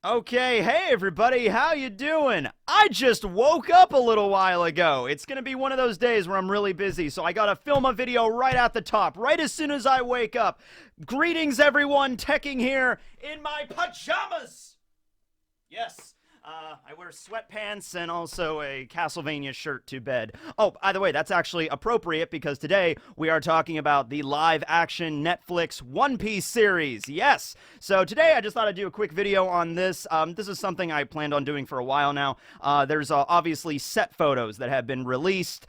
Okay, hey everybody, how you doing? I just woke up a little while ago. It's gonna be one of those days where I'm really busy, so I gotta film a video right at the top, right as soon as I wake up. Greetings everyone, Tekking here in my pajamas! Yes. I wear sweatpants and also a Castlevania shirt to bed. Oh, by the way, that's actually appropriate because today we are talking about the live action Netflix One Piece series. Yes! So today I just thought I'd do a quick video on this. This is something I planned on doing for a while now. There's obviously set photos that have been released,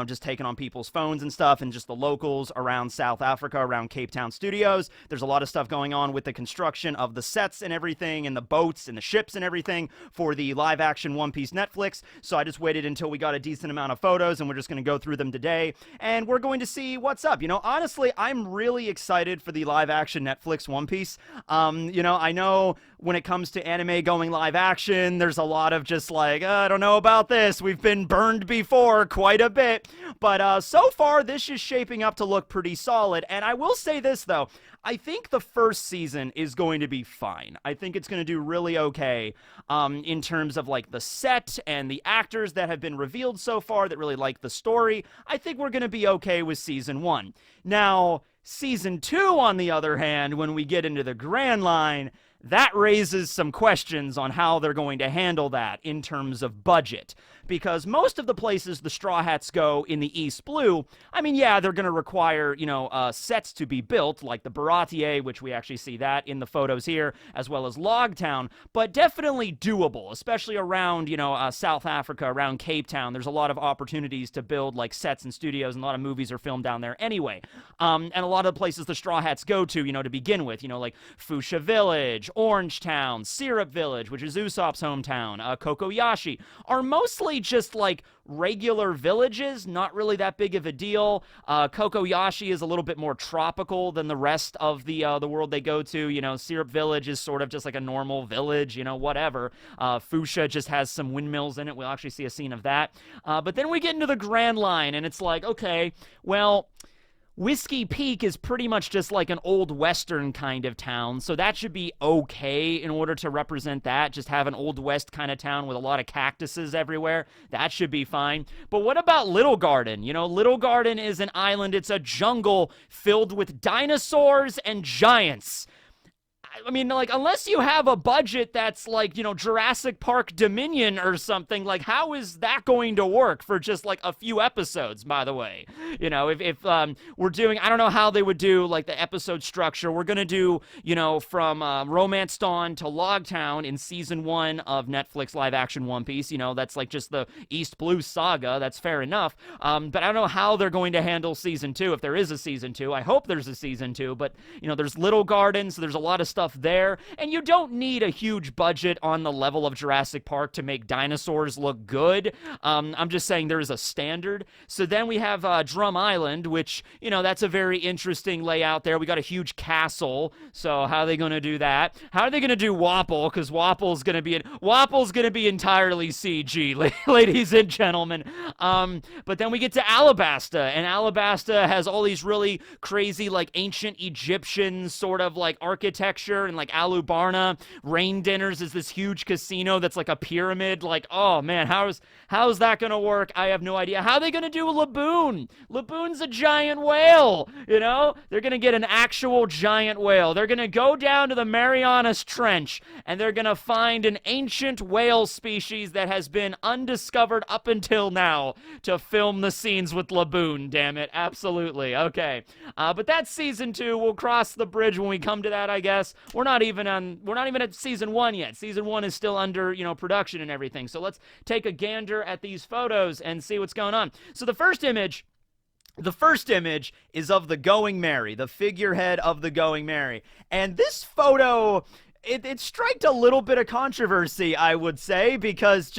just taken on people's phones and stuff, and just the locals around South Africa, around Cape Town Studios. There's a lot of stuff going on with the construction of the sets and everything, and the boats and the ships and everything for the live action One Piece Netflix. So I just waited until we got a decent amount of photos and we're just going to go through them today and we're going to see what's up. Honestly, I'm really excited for the live action Netflix One Piece. I know when it comes to anime going live action, there's a lot of just like, I don't know about this. We've been burned before quite a bit. But so far, this is shaping up to look pretty solid. And I will say this, though. I think the first season is going to be fine. I think it's going to do really okay in terms of like the set and the actors that have been revealed so far that really like the story. I think we're going to be okay with season one. Now, season two, on the other hand, when we get into the Grand Line, that raises some questions on how they're going to handle that in terms of budget. Because most of the places the Straw Hats go in the East Blue, I mean, yeah, they're going to require, sets to be built, like the Baratie, which we actually see that in the photos here, as well as Logtown, but definitely doable, especially around, South Africa, around Cape Town. There's a lot of opportunities to build, like, sets and studios, and a lot of movies are filmed down there anyway. And a lot of the places the Straw Hats go to begin with, like Fuchsia Village, Orangetown, Syrup Village, which is Usopp's hometown, Kokoyashi, are mostly just like regular villages, not really that big of a deal. Kokoyashi is a little bit more tropical than the rest of the world they go to. Syrup Village is sort of just like a normal village, whatever. Fuchsia just has some windmills in it. We'll actually see a scene of that. But then we get into the Grand Line, and it's like, okay, well, Whiskey Peak is pretty much just like an old western kind of town, so that should be okay in order to represent that. Just have an old west kind of town with a lot of cactuses everywhere. That should be fine. But what about Little Garden? Little Garden is an island. It's a jungle filled with dinosaurs and giants. I mean, like, unless you have a budget that's like, Jurassic Park Dominion or something, like, how is that going to work for just like a few episodes, by the way? If we're doing, I don't know how they would do like the episode structure. We're going to do, from Romance Dawn to Logtown in season one of Netflix live action One Piece. That's like just the East Blue saga. That's fair enough. But I don't know how they're going to handle season two, if there is a season two. I hope there's a season two, but, there's Little Garden, so there's a lot of stuff there, and you don't need a huge budget on the level of Jurassic Park to make dinosaurs look good. I'm just saying there is a standard. So then we have Drum Island, which, that's a very interesting layout there. We got a huge castle, so how are they going to do that? How are they going to do Wapple? Because Wapple's going to be entirely CG, ladies and gentlemen. But then we get to Alabasta, and Alabasta has all these really crazy, like, ancient Egyptian sort of, like, architecture, and like Alubarna. Rain Dinners is this huge casino that's like a pyramid. Like, oh man, how's that gonna work? I have no idea. How are they gonna do Laboon? Laboon's a giant whale, They're gonna get an actual giant whale. They're gonna go down to the Marianas Trench and they're gonna find an ancient whale species that has been undiscovered up until now to film the scenes with Laboon, damn it. Absolutely. Okay. But that's season two. We'll cross the bridge when we come to that, I guess. We're not even at season one yet. Season one is still under, production and everything. So let's take a gander at these photos and see what's going on. So the first image is of the Going Merry, the figurehead of the Going Merry. And this photo, it striked a little bit of controversy, I would say, because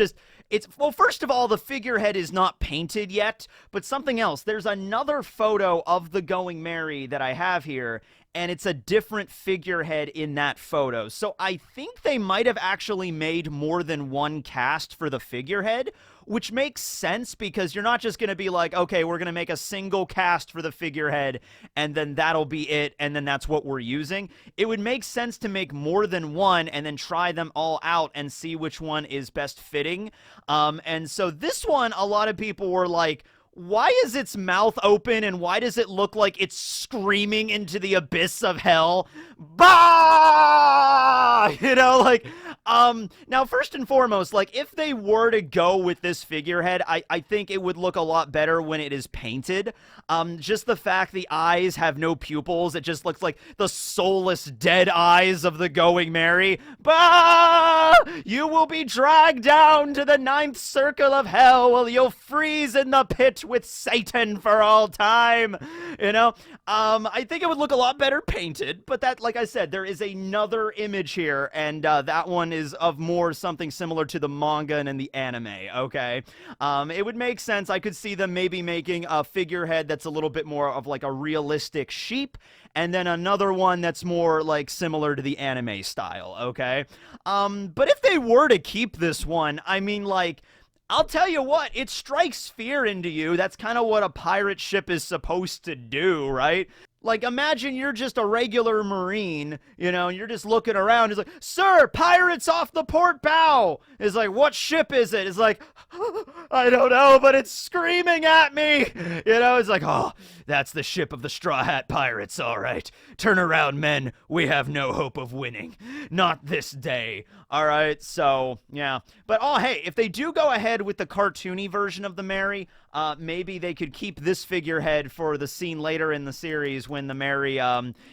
first of all, the figurehead is not painted yet, but something else. There's another photo of the Going Merry that I have here, and it's a different figurehead in that photo. So I think they might have actually made more than one cast for the figurehead, which makes sense because you're not just going to be like, okay, we're going to make a single cast for the figurehead and then that'll be it and then that's what we're using. It would make sense to make more than one and then try them all out and see which one is best fitting. And so this one, a lot of people were like, why is its mouth open and why does it look like it's screaming into the abyss of hell? Bah! You know, like, now first and foremost, like, if they were to go with this figurehead, I think it would look a lot better when it is painted. Just the fact the eyes have no pupils, it just looks like the soulless dead eyes of the Going Merry. Bah! You will be dragged down to the 9th circle of hell where you'll freeze in the pit with Satan for all time. You know, I think it would look a lot better painted, but that, like I said, there is another image here, and that one is of more something similar to the manga and the anime, okay? It would make sense. I could see them maybe making a figurehead that's a little bit more of like a realistic sheep, and then another one that's more like similar to the anime style, okay? But if they were to keep this one, I mean, like, I'll tell you what, it strikes fear into you. That's kind of what a pirate ship is supposed to do, right? Like, imagine you're just a regular Marine, you know, and you're just looking around. It's like, sir, pirates off the port bow. It's like, what ship is it? It's like, I don't know, but it's screaming at me. You know, it's like, oh, that's the ship of the Straw Hat Pirates, all right. Turn around, men. We have no hope of winning. Not this day. All right, so, yeah. But, oh, hey, if they do go ahead with the cartoony version of the Merry, maybe they could keep this figurehead for the scene later in the series when the Merry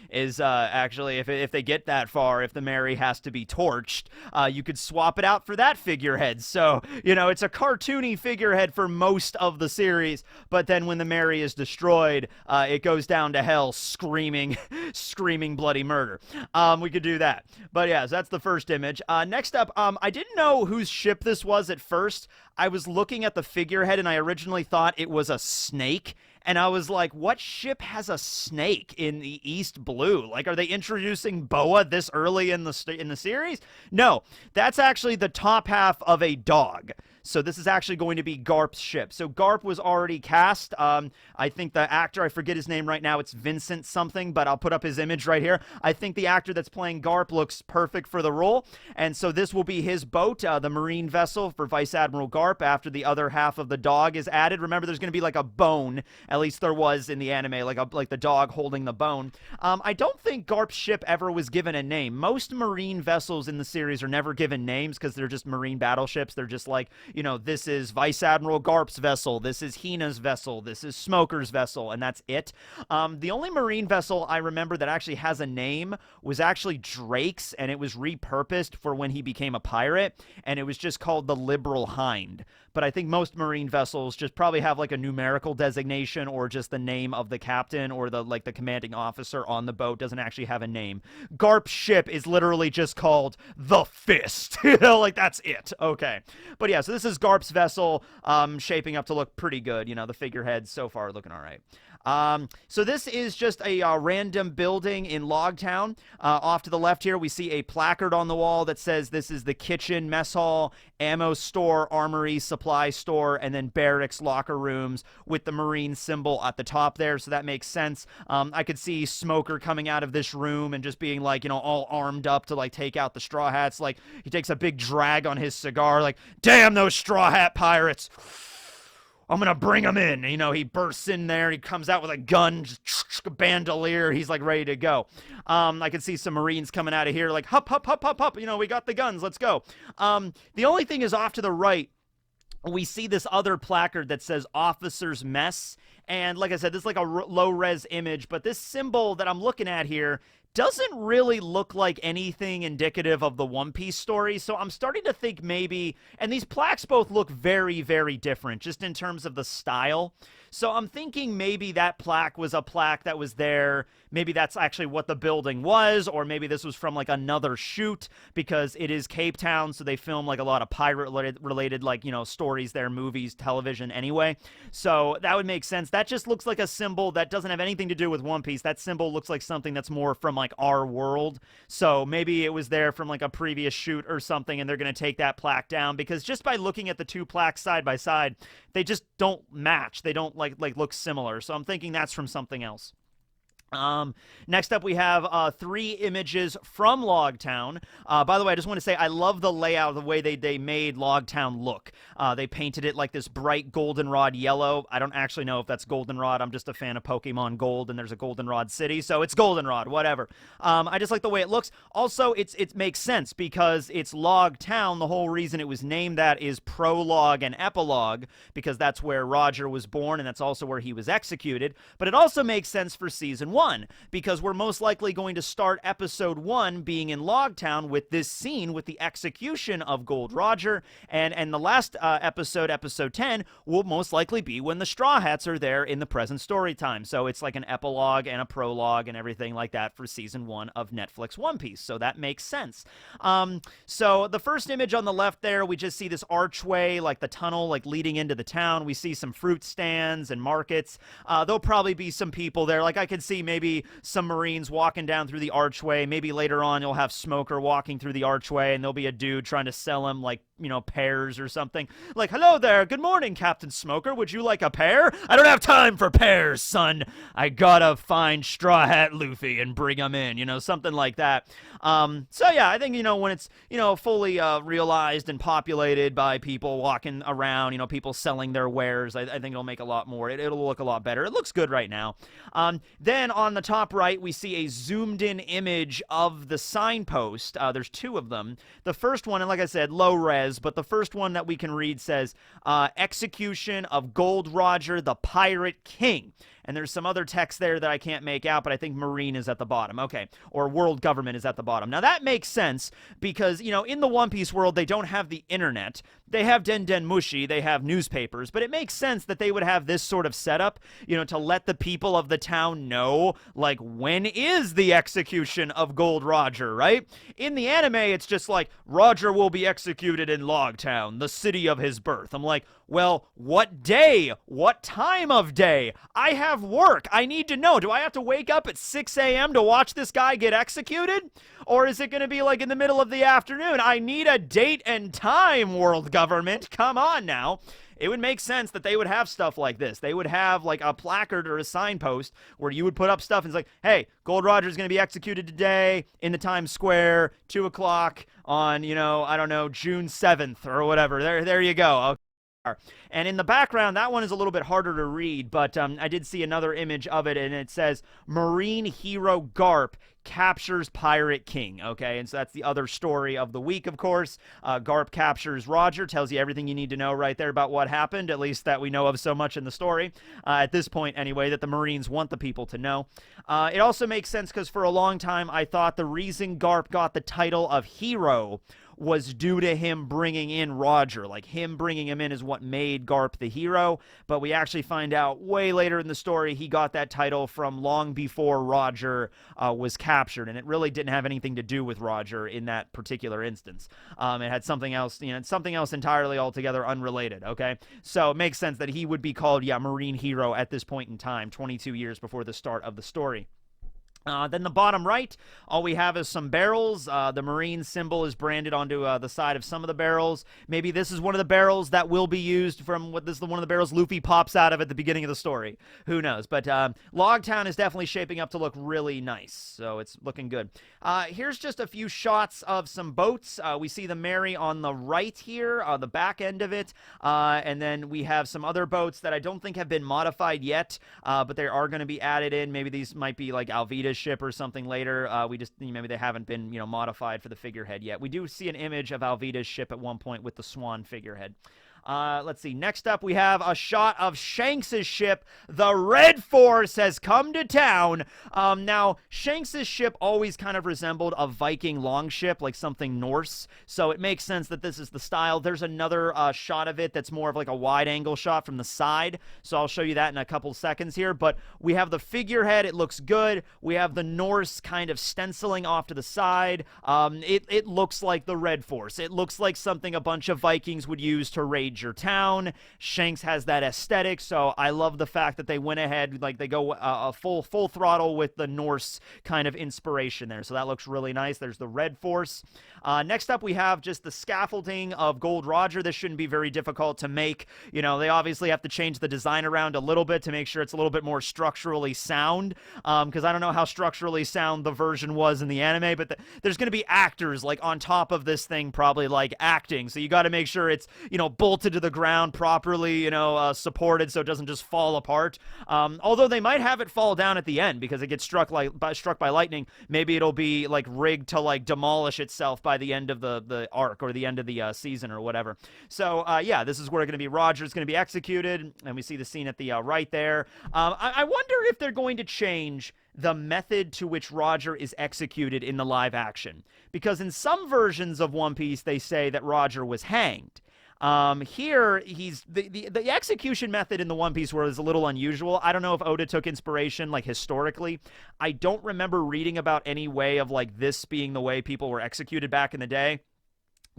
is actually, if they get that far, if the Merry has to be torched, you could swap it out for that figurehead. So, you know, it's a cartoony figurehead for most of the series, but then when the Merry is destroyed, it goes down to hell screaming, screaming bloody murder. We could do that. But yeah, so that's the first image. Next up, I didn't know whose ship this was at first. I was looking at the figurehead and I originally thought it was a snake. And I was like, what ship has a snake in the East Blue? Like, are they introducing Boa this early in the series? No, that's actually the top half of a dog. So this is actually going to be Garp's ship. So Garp was already cast. I think the actor, I forget his name right now, it's Vincent something, but I'll put up his image right here. I think the actor that's playing Garp looks perfect for the role. And so this will be his boat, the Marine vessel for Vice Admiral Garp after the other half of the dog is added. Remember, there's going to be like a bone, at least there was in the anime, like the dog holding the bone. I don't think Garp's ship ever was given a name. Most Marine vessels in the series are never given names because they're just Marine battleships. They're just like, you know, this is Vice Admiral Garp's vessel, this is Hina's vessel, this is Smoker's vessel, and that's it. The only Marine vessel I remember that actually has a name was actually Drake's, and it was repurposed for when he became a pirate, and it was just called the Liberal Hind. But I think most Marine vessels just probably have like a numerical designation or just the name of the captain or the commanding officer on the boat doesn't actually have a name. Garp's ship is literally just called the Fist. You know, like that's it. Okay. But yeah, so this is Garp's vessel, shaping up to look pretty good. You know, the figurehead so far looking all right. So this is just a random building in Logtown. Off to the left here, we see a placard on the wall that says this is the kitchen, mess hall, ammo store, armory, supply store, and then barracks locker rooms with the Marine symbol at the top there. So that makes sense. I could see Smoker coming out of this room and just being like, you know, all armed up to like take out the Straw Hats. Like he takes a big drag on his cigar, like, damn those Straw Hat pirates. I'm gonna bring him in. You know, he bursts in there. He comes out with a gun, just a bandolier. He's like ready to go. I can see some Marines coming out of here like, hup, hup, hup, hup, hup. You know, we got the guns. Let's go. The only thing is off to the right, we see this other placard that says Officer's Mess. And like I said, this is like a low-res image, but this symbol that I'm looking at here doesn't really look like anything indicative of the One Piece story. So I'm starting to think maybe, and these plaques both look very, very different just in terms of the style. So I'm thinking maybe that plaque was a plaque that was there. Maybe that's actually what the building was, or maybe this was from like another shoot because it is Cape Town, so they film like a lot of pirate related like, stories there, movies, television anyway. So that would make sense. That just looks like a symbol that doesn't have anything to do with One Piece. That symbol looks like something that's more from like our world. So maybe it was there from like a previous shoot or something, and they're going to take that plaque down because just by looking at the two plaques side by side, they just don't match. They don't like look similar. So I'm thinking that's from something else. Next up, we have 3 images from Logtown. By the way, I just want to say I love the layout, the way they made Logtown look. They painted it like this bright goldenrod yellow. I don't actually know if that's goldenrod. I'm just a fan of Pokemon Gold, and there's a goldenrod city, so it's goldenrod, whatever. I just like the way it looks. Also, it makes sense because it's Logtown. The whole reason it was named that is prologue and epilogue, because that's where Roger was born, and that's also where he was executed. But it also makes sense for Season 1. Because we're most likely going to start episode 1 being in Logtown with this scene with the execution of Gold Roger, and the last episode 10, will most likely be when the Straw Hats are there in the present story time. So it's like an epilogue and a prologue and everything like that for season 1 of Netflix One Piece. So that makes sense. So the first image on the left there, we just see this archway, like the tunnel, like leading into the town. We see some fruit stands and markets. There'll probably be some people there. Like I could see maybe some Marines walking down through the archway. Maybe later on you'll have Smoker walking through the archway, and there'll be a dude trying to sell him like, pears or something. Like, hello there, good morning, Captain Smoker. Would you like a pear? I don't have time for pears, son. I gotta find Straw Hat Luffy and bring him in, something like that. So yeah, I think, when it's, fully realized and populated by people walking around, people selling their wares, I think it'll make a lot more. It'll look a lot better. It looks good right now. Then on the top right, we see a zoomed in image of the signpost. There's 2 of them. The first one, and like I said, low res, but the first one that we can read says, execution of Gold Roger, the Pirate King. And there's some other text there that I can't make out, but I think Marine is at the bottom. Okay. Or World Government is at the bottom. Now, that makes sense because, in the One Piece world, they don't have the internet. They have Den Den Mushi. They have newspapers. But it makes sense that they would have this sort of setup, to let the people of the town know, like, when is the execution of Gold Roger, right? In the anime, it's just like, Roger will be executed in Logtown, the city of his birth. I'm like, well, what day? What time of day? I have work. I need to know. Do I have to wake up at 6 a.m. to watch this guy get executed? Or is it going to be like in the middle of the afternoon? I need a date and time, World Government. Come on now. It would make sense that they would have stuff like this. They would have like a placard or a signpost where you would put up stuff and it's like, hey, Gold Roger's going to be executed today in the Times Square, 2 o'clock on, I don't know, June 7th or whatever. There you go. Okay. And in the background, that one is a little bit harder to read, but I did see another image of it, and it says, Marine Hero Garp captures Pirate King, okay? And so that's the other story of the week, of course. Garp captures Roger, tells you everything you need to know right there about what happened, at least that we know of so much in the story, at this point anyway, that the Marines want the people to know. It also makes sense because for a long time, I thought the reason Garp got the title of hero was due to him bringing in Roger. Like, him bringing him in is what made Garp the hero, but we actually find out way later in the story he got that title from long before Roger was captured, and it really didn't have anything to do with Roger in that particular instance. It had something else, something else entirely altogether unrelated, okay? So it makes sense that he would be called, Marine Hero at this point in time, 22 years before the start of the story. Then the bottom right, all we have is some barrels. The Marine symbol is branded onto the side of some of the barrels. Maybe this is one of the barrels that will be used from what this is one of the barrels Luffy pops out of at the beginning of the story. Who knows? But Logtown is definitely shaping up to look really nice, so it's looking good. Here's just a few shots of some boats. We see the Mary on the right here, the back end of it, and then we have some other boats that I don't think have been modified yet, but they are going to be added in. Maybe these might be like Alvida's ship or something later. Maybe they haven't been, modified for the figurehead yet. We do see an image of Alvida's ship at one point with the swan figurehead. Let's see. Next up, we have a shot of Shanks' ship. The Red Force has come to town. Now, Shanks' ship always kind of resembled a Viking longship, like something Norse. So it makes sense that this is the style. There's another shot of it that's more of like a wide-angle shot from the side. So I'll show you that in a couple seconds here. But we have the figurehead. It looks good. We have the Norse kind of stenciling off to the side. It looks like the Red Force. It looks like something a bunch of Vikings would use to raid your town. Shanks has that aesthetic, so I love the fact that they went ahead, like they go full throttle with the Norse kind of inspiration there. So that looks really nice. There's the Red Force. Next up, we have just the scaffolding of Gold Roger. This shouldn't be very difficult to make. You know, they obviously have to change the design around a little bit to make sure it's a little bit more structurally sound, because I don't know how structurally sound the version was in the anime, but there's going to be actors like on top of this thing, probably like acting. So you got to make sure it's, you know, bolted to the ground properly, you know, supported so it doesn't just fall apart. Although they might have it fall down at the end because it gets struck by lightning. Maybe it'll be like rigged to like demolish itself by the end of the arc or the end of the season or whatever. So yeah, this is where going to be Roger's going to be executed, and we see the scene at the right there. I wonder if they're going to change the method to which Roger is executed in the live action, because in some versions of One Piece they say that Roger was hanged. Here, he's the execution method in the One Piece world is a little unusual. I don't know if Oda took inspiration, like, historically. I don't remember reading about any way of, like, this being the way people were executed back in the day.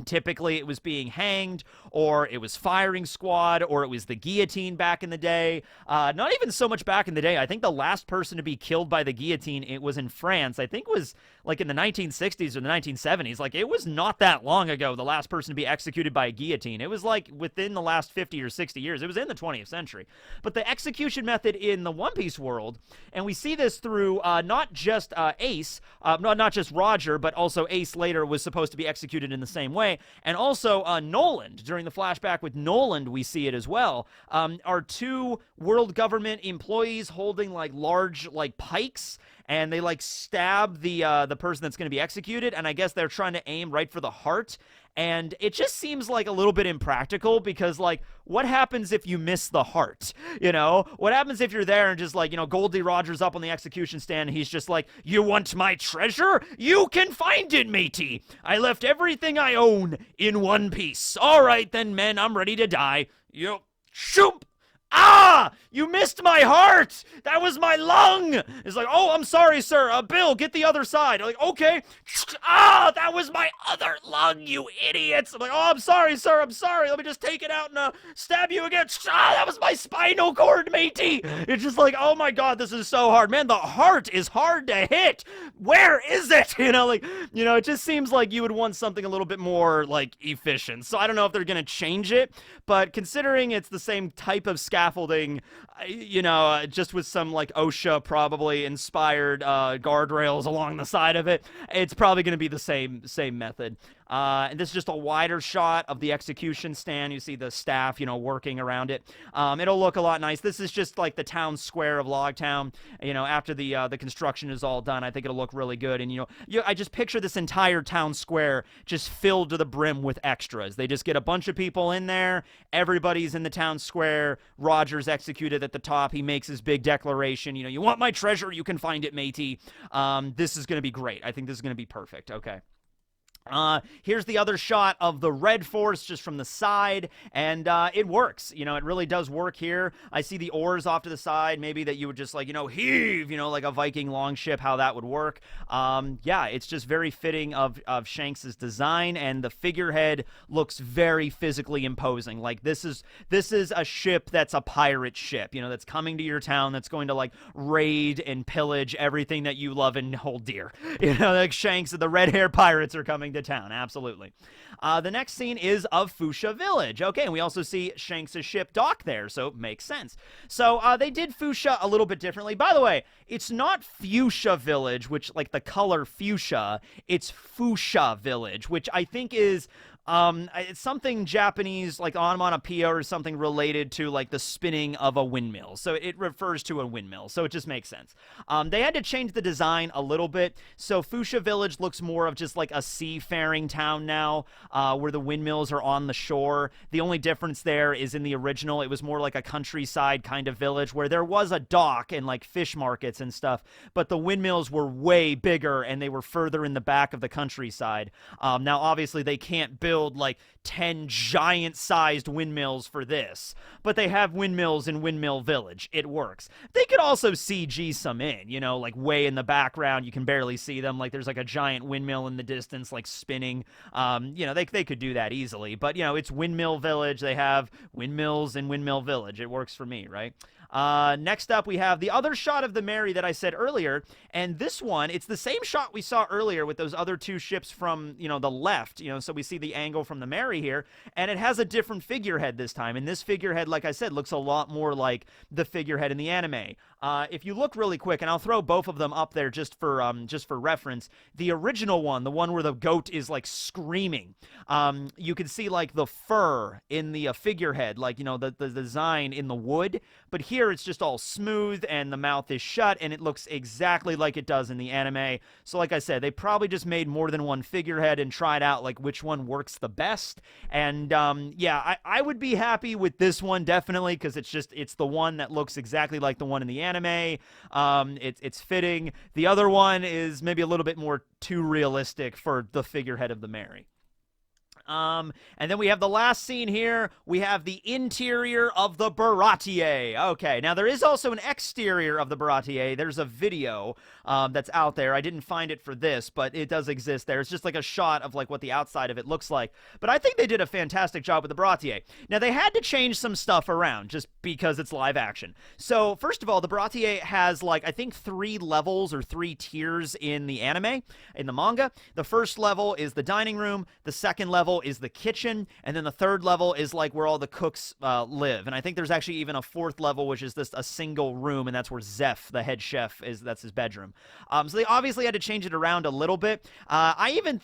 Typically, it was being hanged, or it was firing squad, or it was the guillotine back in the day. Not even so much back in the day. I think the last person to be killed by the guillotine, it was in France. I think it was like in the 1960s or the 1970s. Like, it was not that long ago, the last person to be executed by a guillotine. It was like within the last 50 or 60 years. It was in the 20th century. But the execution method in the One Piece world, and we see this through not just Ace, not just Roger, but also Ace later was supposed to be executed in the same way. And also Noland, during the flashback with Noland, we see it as well, are two world government employees holding like large like pikes, and they like stab the person that's going to be executed, and I guess they're trying to aim right for the heart. And it just seems like a little bit impractical because, like, what happens if you miss the heart? You know? What happens if you're there and just, like, you know, Goldie Rogers up on the execution stand and he's just like, "You want my treasure? You can find it, matey. I left everything I own in one piece. All right, then, men, I'm ready to die." You shoop! Ah! You missed my heart! That was my lung! It's like, "Oh, I'm sorry, sir. Bill, get the other side." I'm like, "Okay." Ah! That was my other lung, you idiots! I'm like, "Oh, I'm sorry, sir. I'm sorry. Let me just take it out and stab you again." Ah! That was my spinal cord, matey! It's just like, oh my god, this is so hard. Man, the heart is hard to hit! Where is it? You know, like, you know, it just seems like you would want something a little bit more, like, efficient. So I don't know if they're gonna change it, but considering it's the same type of scaffolding, you know, just with some like OSHA probably inspired guardrails along the side of it, it's probably going to be the same method. And this is just a wider shot of the execution stand. You see the staff, you know, working around it. It'll look a lot nice. This is just like the town square of Logtown. You know, after the construction is all done, I think it'll look really good. And, you know, I just picture this entire town square just filled to the brim with extras. They just get a bunch of people in there. Everybody's in the town square. Roger's executed at the top. He makes his big declaration. You know, "You want my treasure? You can find it, matey." This is going to be great. I think this is going to be perfect. Okay. Here's the other shot of the Red Force just from the side, and it works. You know, it really does work here. I see the oars off to the side, maybe that you would just, like, you know, heave, you know, like a Viking longship, how that would work. Yeah, it's just very fitting of Shanks's design, and the figurehead looks very physically imposing. Like, this is a ship that's a pirate ship, you know, that's coming to your town, that's going to, like, raid and pillage everything that you love and hold dear. You know, like Shanks and the red hair pirates are coming to town, absolutely. The next scene is of Fuchsia Village. Okay, and we also see Shanks' ship dock there, so it makes sense. So they did Fuchsia a little bit differently. By the way, it's not Fuchsia Village, which, like, the color fuchsia. It's Fuchsia Village, which I think is It's something Japanese, like onomatopoeia or something related to like the spinning of a windmill. So it refers to a windmill. So it just makes sense. They had to change the design a little bit. So Fuchsia Village looks more of just like a seafaring town now, where the windmills are on the shore. The only difference there is in the original, it was more like a countryside kind of village where there was a dock and like fish markets and stuff, but the windmills were way bigger and they were further in the back of the countryside. Now, obviously, they can't build like 10 giant sized windmills for this, but they have windmills in Windmill Village. It works. They could also CG some in, like way in the background. You can barely see them. Like there's like a giant windmill in the distance, like spinning. They could do that easily, but it's Windmill Village. They have windmills in Windmill Village. It works for me, right? Next up, we have the other shot of the Mary that I said earlier, and this one, it's the same shot we saw earlier with those other two ships from, the left, so we see the angle from the Mary here, and it has a different figurehead this time, and this figurehead, like I said, looks a lot more like the figurehead in the anime. If you look really quick, and I'll throw both of them up there just for reference, the original one, the one where the goat is, like, screaming, you can see, like, the fur in the figurehead, like, the design in the wood, but here it's just all smooth and the mouth is shut and it looks exactly like it does in the anime. So like I said, they probably just made more than one figurehead and tried out like which one works the best. And yeah, I would be happy with this one definitely because it's the one that looks exactly like the one in the anime. It's fitting. The other one is maybe a little bit more too realistic for the figurehead of the Mary. And then we have the last scene here. We have the interior of the Baratie. Okay, now there is also an exterior of the Baratie. There's a video that's out there. I didn't find it for this, but it does exist there. It's just like a shot of like what the outside of it looks like. But I think they did a fantastic job with the Baratie. Now, they had to change some stuff around just because it's live action. So, first of all, the Baratie has like, I think 3 levels or 3 tiers in the anime, in the manga. The first level is the dining room. The second level is the kitchen, and then the third level is like where all the cooks live. And I think there's actually even a 4th level, which is just a single room, and that's where Zeph, the head chef, that's his bedroom. So they obviously had to change it around a little bit. I even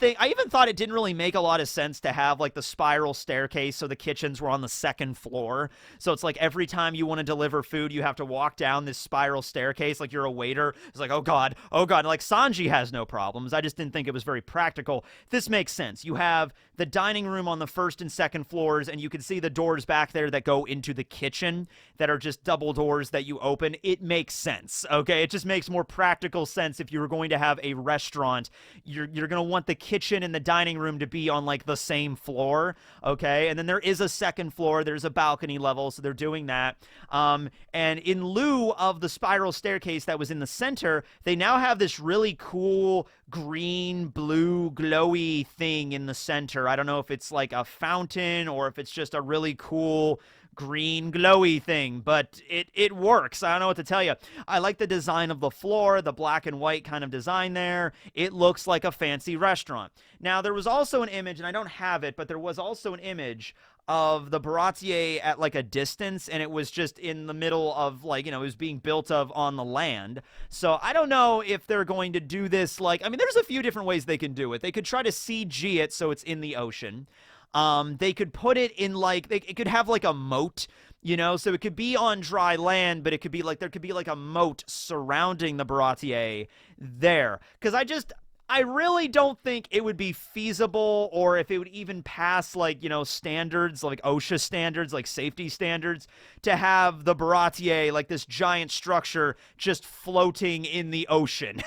thought it didn't really make a lot of sense to have like the spiral staircase, so the kitchens were on the 2nd floor. So it's like every time you want to deliver food, you have to walk down this spiral staircase like you're a waiter. It's like, oh god. Like Sanji has no problems. I just didn't think it was very practical. This makes sense. You have the dining room on the 1st and 2nd floors, and you can see the doors back there that go into the kitchen that are just double doors that you open. It makes sense, okay? It just makes more practical sense if you were going to have a restaurant. You're going to want the kitchen and the dining room to be on, like, the same floor, okay? And then there is a 2nd floor. There's a balcony level, so they're doing that. And in lieu of the spiral staircase that was in the center, they now have this really cool green, blue, glowy thing in the center. I don't know if it's like a fountain or if it's just a really cool green glowy thing, but it works. I don't know what to tell you. I like the design of the floor, the black and white kind of design there. It looks like a fancy restaurant. Now, there was also an image, and I don't have it, but there was also an image of the Baratie at like a distance, and it was just in the middle of like, it was being built on the land. So I don't know if they're going to do this like, I mean, there's a few different ways they can do it. They could try to CG it so it's in the ocean. They could put it in like, it could have like a moat, so it could be on dry land, but it could be like, there could be like a moat surrounding the Baratie there. Because I really don't think it would be feasible, or if it would even pass, like, standards, like OSHA standards, like safety standards, to have the Baratie, like this giant structure, just floating in the ocean.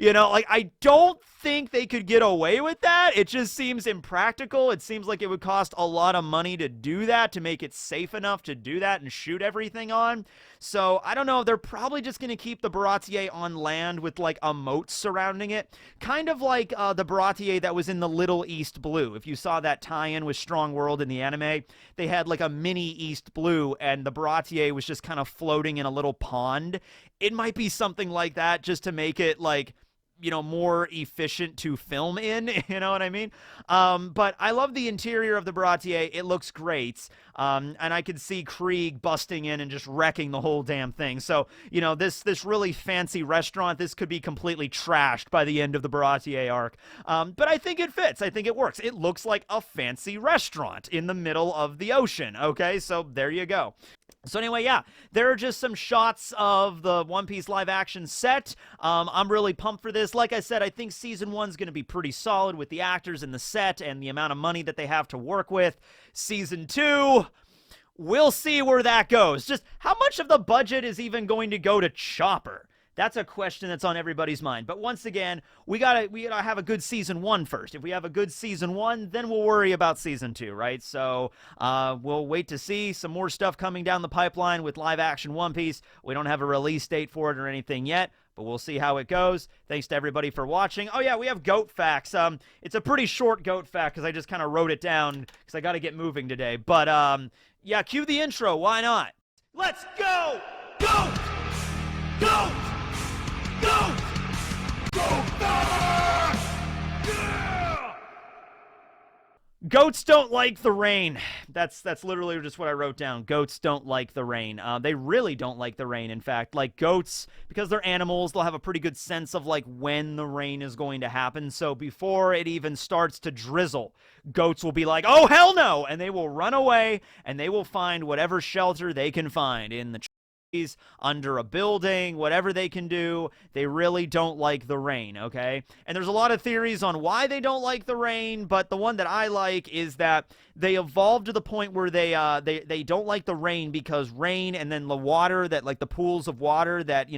Like, I don't think they could get away with that. It just seems impractical. It seems like it would cost a lot of money to do that, to make it safe enough to do that and shoot everything on. So, I don't know. They're probably just going to keep the Baratie on land with, like, a moat surrounding it. Kind of like the Baratie that was in the Little East Blue. If you saw that tie-in with Strong World in the anime, they had, like, a mini East Blue, and the Baratie was just kind of floating in a little pond. It might be something like that, just to make it, like, more efficient to film in. You know what I mean? But I love the interior of the Baratie. It looks great. And I could see Krieg busting in and just wrecking the whole damn thing. So, this really fancy restaurant, this could be completely trashed by the end of the Baratie arc. But I think it fits. I think it works. It looks like a fancy restaurant in the middle of the ocean. Okay, so there you go. So anyway, yeah, there are just some shots of the One Piece live action set. I'm really pumped for this. Like I said, I think season 1's going to be pretty solid with the actors and the set and the amount of money that they have to work with. Season 2, we'll see where that goes. Just how much of the budget is even going to go to Chopper? That's a question that's on everybody's mind. But once again, we gotta have a good season 1 first. If we have a good season 1, then we'll worry about season 2, right? So we'll wait to see some more stuff coming down the pipeline with live action One Piece. We don't have a release date for it or anything yet, but we'll see how it goes. Thanks to everybody for watching. Oh yeah, we have goat facts. It's a pretty short goat fact because I just kind of wrote it down because I got to get moving today. But yeah, cue the intro. Why not? Let's go! Goat! Goat! Goat! Goat! Yeah! Goats don't like the rain. That's literally just what I wrote down. Goats don't like the rain. They really don't like the rain, in fact. Like, goats, because they're animals, they'll have a pretty good sense of, like, when the rain is going to happen. So before it even starts to drizzle, goats will be like, oh, hell no! And they will run away, and they will find whatever shelter they can find in the under a building, whatever they can do. They really don't like the rain, okay? And there's a lot of theories on why they don't like the rain, but the one that I like is that they evolved to the point where they don't like the rain because rain and then the water that, like, the pools of water that,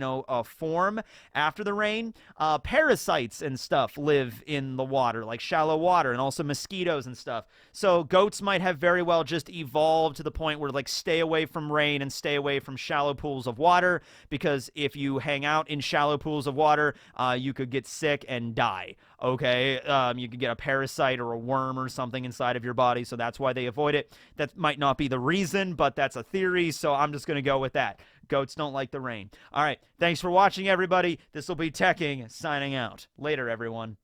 form after the rain, parasites and stuff live in the water, like shallow water, and also mosquitoes and stuff. So goats might have very well just evolved to the point where, like, stay away from rain and stay away from shallow pools of water, because if you hang out in shallow pools of water, you could get sick and die, okay? You could get a parasite or a worm or something inside of your body, so that's why they avoid it. That might not be the reason, but that's a theory, so I'm just going to go with that. Goats don't like the rain. All right, thanks for watching, everybody. This will be Tekking signing out. Later, everyone.